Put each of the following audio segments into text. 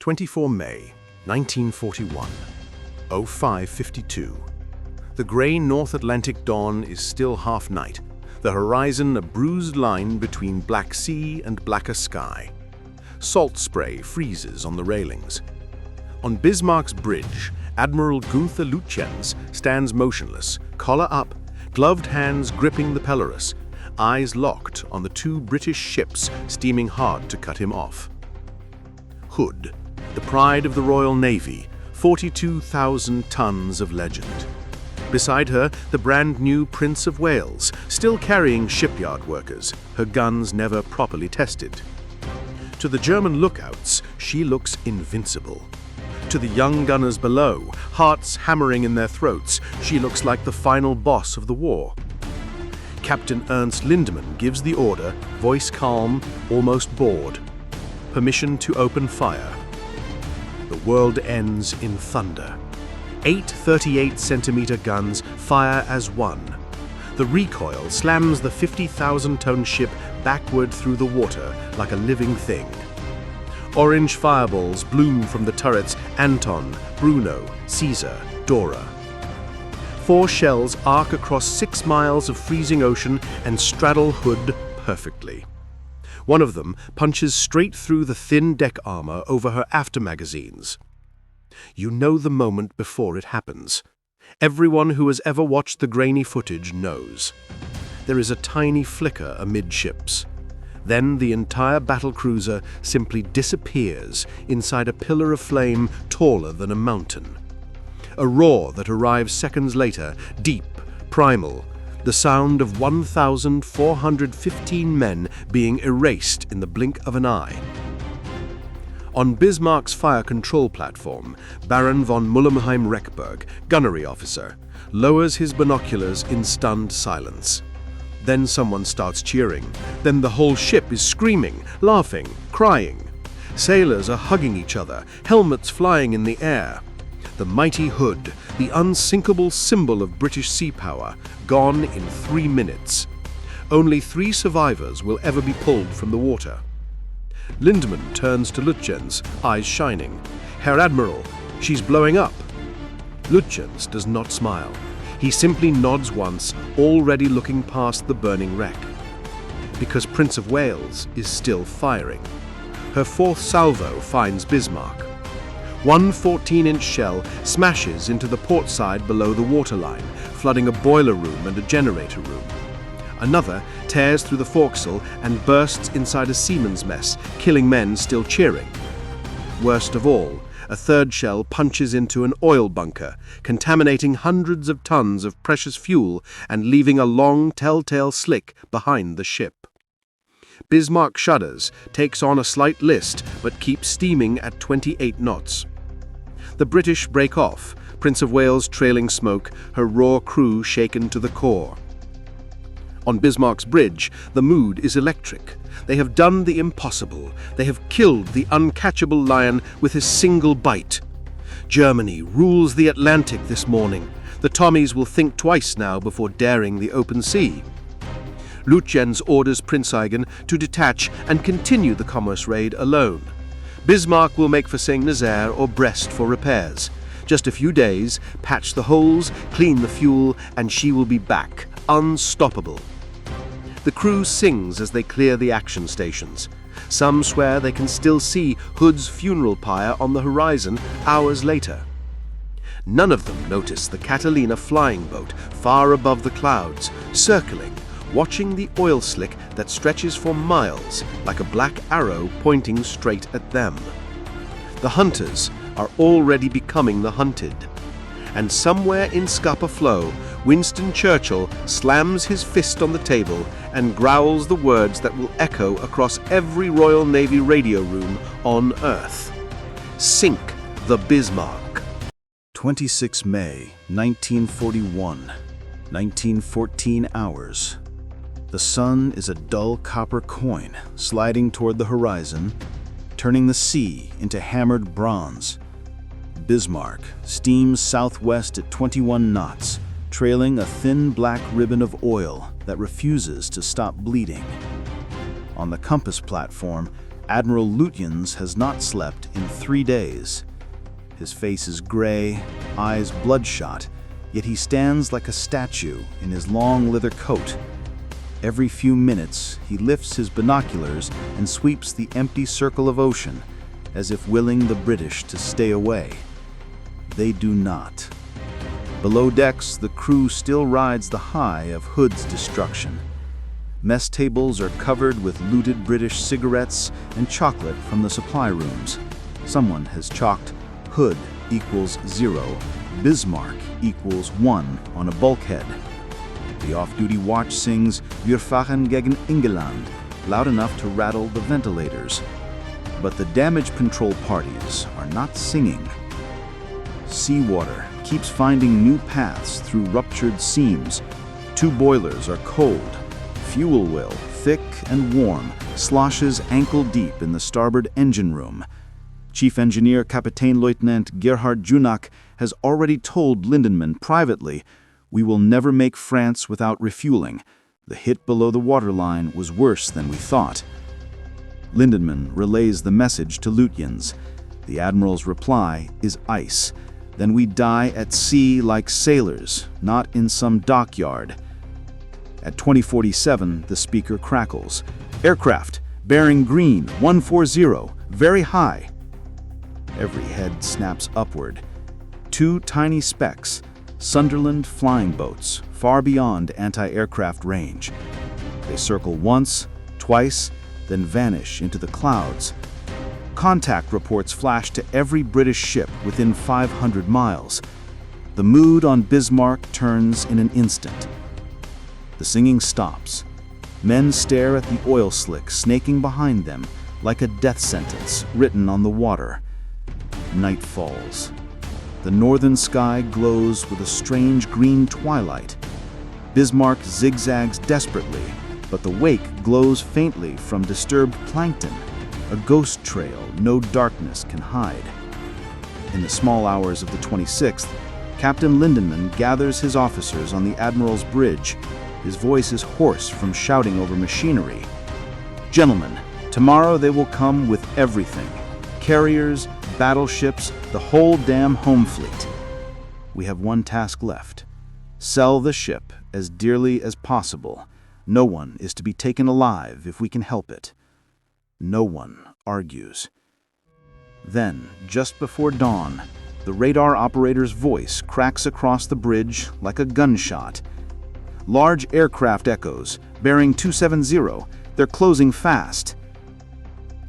24 May, 1941, 05:52. The grey North Atlantic dawn is still half night, the horizon a bruised line between black sea and blacker sky. Salt spray freezes on the railings. On Bismarck's bridge, Admiral Gunther Lütjens stands motionless, collar up, gloved hands gripping the Pelorus, eyes locked on the two British ships steaming hard to cut him off. Hood, the pride of the Royal Navy, 42,000 tons of legend. Beside her, the brand new Prince of Wales, still carrying shipyard workers, her guns never properly tested. To the German lookouts, she looks invincible. To the young gunners below, hearts hammering in their throats, she looks like the final boss of the war. Captain Ernst Lindemann gives the order, voice calm, almost bored. Permission to open fire. The world ends in thunder. 8 38-centimeter guns fire as one. The recoil slams the 50,000-ton ship backward through the water like a living thing. Orange fireballs bloom from the turrets Anton, Bruno, Caesar, Dora. 4 shells arc across 6 miles of freezing ocean and straddle Hood perfectly. One of them punches straight through the thin deck armor over her after magazines. You know the moment before it happens. Everyone who has ever watched the grainy footage knows. There is a tiny flicker amidships. Then the entire battlecruiser simply disappears inside a pillar of flame taller than a mountain. A roar that arrives seconds later, deep, primal, the sound of 1,415 men being erased in the blink of an eye. On Bismarck's fire control platform, Baron von Mullenheim-Reckberg, gunnery officer, lowers his binoculars in stunned silence. Then someone starts cheering. Then the whole ship is screaming, laughing, crying. Sailors are hugging each other, helmets flying in the air. The mighty Hood, the unsinkable symbol of British sea power, gone in 3 minutes. Only 3 survivors will ever be pulled from the water. Lindemann turns to Lütjens, eyes shining. Herr Admiral, she's blowing up. Lütjens does not smile. He simply nods once, already looking past the burning wreck. Because Prince of Wales is still firing. Her 4th salvo finds Bismarck. One 14-inch shell smashes into the port side below the waterline, flooding a boiler room and a generator room. Another tears through the forecastle and bursts inside a seaman's mess, killing men still cheering. Worst of all, a 3rd shell punches into an oil bunker, contaminating hundreds of tons of precious fuel and leaving a long telltale slick behind the ship. Bismarck shudders, takes on a slight list, but keeps steaming at 28 knots. The British break off, Prince of Wales trailing smoke, her raw crew shaken to the core. On Bismarck's bridge, the mood is electric. They have done the impossible. They have killed the uncatchable lion with a single bite. Germany rules the Atlantic this morning. The Tommies will think twice now before daring the open sea. Lütjens orders Prince Eugen to detach and continue the commerce raid alone. Bismarck will make for Saint-Nazaire or Brest for repairs. Just a few days, patch the holes, clean the fuel, and she will be back, unstoppable. The crew sings as they clear the action stations. Some swear they can still see Hood's funeral pyre on the horizon hours later. None of them notice the Catalina flying boat far above the clouds, circling, watching the oil slick that stretches for miles like a black arrow pointing straight at them. The hunters are already becoming the hunted. And somewhere in Scapa Flow, Winston Churchill slams his fist on the table and growls the words that will echo across every Royal Navy radio room on Earth. Sink the Bismarck. 26 May, 1941, 1914 hours. The sun is a dull copper coin sliding toward the horizon, turning the sea into hammered bronze. Bismarck steams southwest at 21 knots, trailing a thin black ribbon of oil that refuses to stop bleeding. On the compass platform, Admiral Lutyens has not slept in 3 days. His face is gray, eyes bloodshot, yet he stands like a statue in his long leather coat. Every few minutes, he lifts his binoculars and sweeps the empty circle of ocean, as if willing the British to stay away. They do not. Below decks, the crew still rides the high of Hood's destruction. Mess tables are covered with looted British cigarettes and chocolate from the supply rooms. Someone has chalked Hood equals 0, Bismarck equals 1 on a bulkhead. The off-duty watch sings Wir fahren gegen England, loud enough to rattle the ventilators. But the damage control parties are not singing. Seawater keeps finding new paths through ruptured seams. 2 boilers are cold. Fuel oil, thick and warm, sloshes ankle-deep in the starboard engine room. Chief Engineer Kapitänleutnant Gerhard Junak has already told Lindenman privately, "We will never make France without refueling. The hit below the waterline was worse than we thought." Lindenman relays the message to Lutyens. The Admiral's reply is ice. "Then we die at sea like sailors, not in some dockyard." At 2047, the speaker crackles. "Aircraft, bearing green, 140, very high." Every head snaps upward. 2 tiny specks, Sunderland flying boats, far beyond anti-aircraft range. They circle once, twice, then vanish into the clouds. Contact reports flash to every British ship within 500 miles. The mood on Bismarck turns in an instant. The singing stops. Men stare at the oil slick snaking behind them like a death sentence written on the water. Night falls. The northern sky glows with a strange green twilight. Bismarck zigzags desperately, but the wake glows faintly from disturbed plankton, a ghost trail no darkness can hide. In the small hours of the 26th, Captain Lindenman gathers his officers on the Admiral's bridge. His voice is hoarse from shouting over machinery. "Gentlemen, tomorrow they will come with everything. Carriers, battleships, the whole damn home fleet. We have one task left. Sell the ship as dearly as possible. No one is to be taken alive if we can help it." No one argues. Then, just before dawn, the radar operator's voice cracks across the bridge like a gunshot. "Large aircraft echoes, bearing 270, they're closing fast."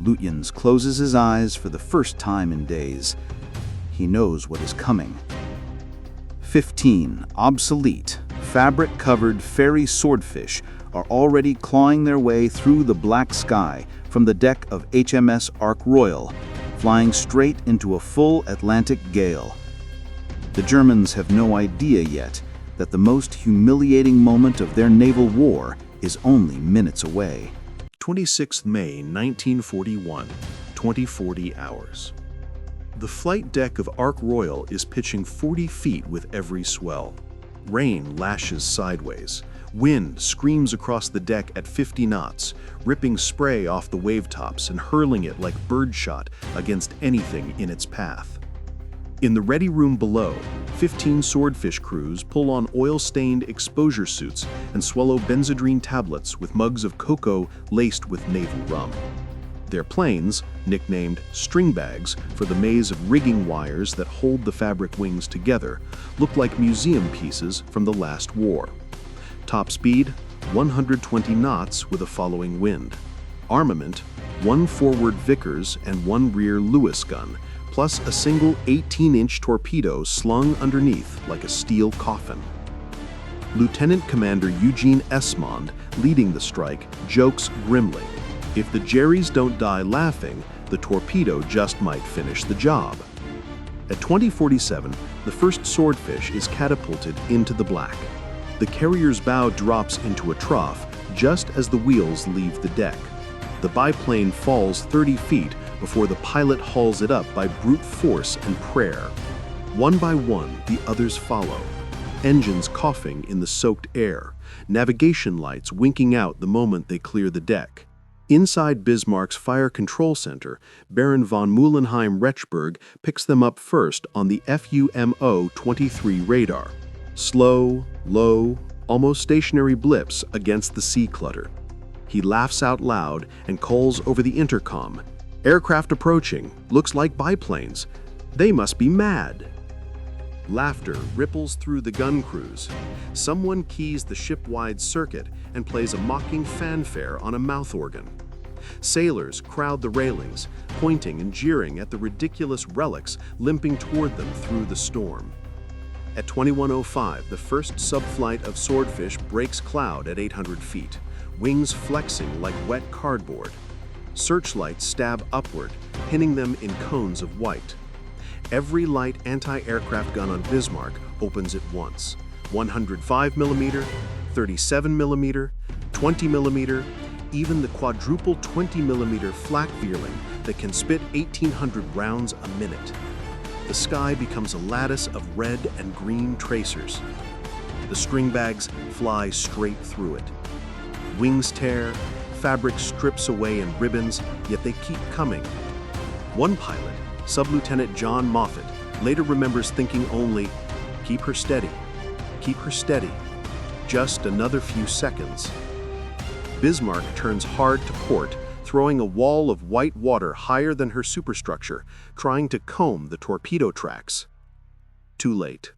Lutyens closes his eyes for the first time in days. He knows what is coming. 15 obsolete, fabric-covered Fairey Swordfish are already clawing their way through the black sky from the deck of HMS Royal, flying straight into a full Atlantic gale. The Germans have no idea yet that the most humiliating moment of their naval war is only minutes away. 26 May 1941, 2040 hours. The flight deck of Royal is pitching 40 feet with every swell. Rain lashes sideways. Wind screams across the deck at 50 knots, ripping spray off the wavetops and hurling it like birdshot against anything in its path. In the ready room below, 15 Swordfish crews pull on oil-stained exposure suits and swallow benzodrine tablets with mugs of cocoa laced with naval rum. Their planes, nicknamed string bags for the maze of rigging wires that hold the fabric wings together, look like museum pieces from the last war. Top speed, 120 knots with a following wind. Armament, 1 forward Vickers and 1 rear Lewis gun, plus a single 18-inch torpedo slung underneath like a steel coffin. Lieutenant Commander Eugene Esmond, leading the strike, jokes grimly, "If the Jerrys don't die laughing, the torpedo just might finish the job." At 2047, the first Swordfish is catapulted into the black. The carrier's bow drops into a trough just as the wheels leave the deck. The biplane falls 30 feet before the pilot hauls it up by brute force and prayer. One by one, the others follow. Engines coughing in the soaked air, navigation lights winking out the moment they clear the deck. Inside Bismarck's fire control center, Baron von Müllenheim-Rechberg picks them up first on the FUMO-23 radar. Slow, low, almost stationary blips against the sea clutter. He laughs out loud and calls over the intercom. Aircraft approaching, looks like biplanes. They must be mad. Laughter ripples through the gun crews. Someone keys the ship-wide circuit and plays a mocking fanfare on a mouth organ. Sailors crowd the railings, pointing and jeering at the ridiculous relics limping toward them through the storm. At 21:05, the first subflight of Swordfish breaks cloud at 800 feet, wings flexing like wet cardboard. Searchlights stab upward, pinning them in cones of white. Every light anti-aircraft gun on Bismarck opens at once. 105mm, 37mm, 20mm, even the quadruple 20mm flak Vierling that can spit 1,800 rounds a minute. The sky becomes a lattice of red and green tracers. The string bags fly straight through it. Wings tear, fabric strips away in ribbons, yet they keep coming. One pilot, Sub-Lieutenant John Moffat, later remembers thinking only, "Keep her steady, keep her steady, just another few seconds." Bismarck turns hard to port, throwing a wall of white water higher than her superstructure, trying to comb the torpedo tracks. Too late.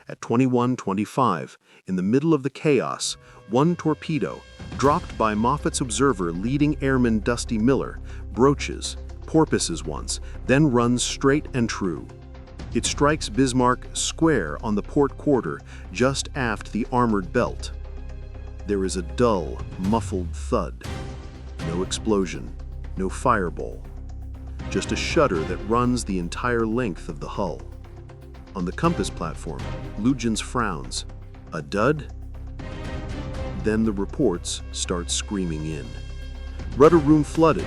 At 21:25, in the middle of the chaos, one torpedo, dropped by Moffat's observer leading airman Dusty Miller, broaches, porpoises once, then runs straight and true. It strikes Bismarck square on the port quarter, just aft the armored belt. There is a dull, muffled thud. No explosion, no fireball. Just a shudder that runs the entire length of the hull. On the compass platform, Lugens frowns. A dud? Then the reports start screaming in. Rudder room flooded.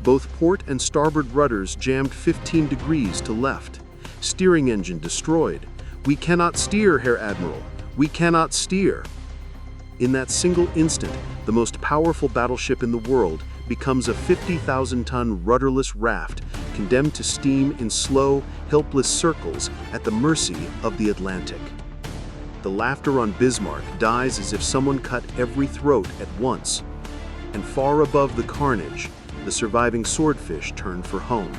Both port and starboard rudders jammed 15 degrees to left. Steering engine destroyed. "We cannot steer, Herr Admiral. We cannot steer." In that single instant, the most powerful battleship in the world becomes a 50,000-ton rudderless raft, condemned to steam in slow, helpless circles at the mercy of the Atlantic. The laughter on Bismarck dies as if someone cut every throat at once. And far above the carnage, the surviving Swordfish turn for home.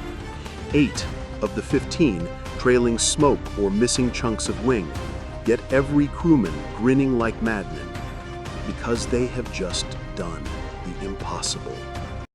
8 of the 15 trailing smoke or missing chunks of wing, yet every crewman grinning like madmen, because they have just done the impossible.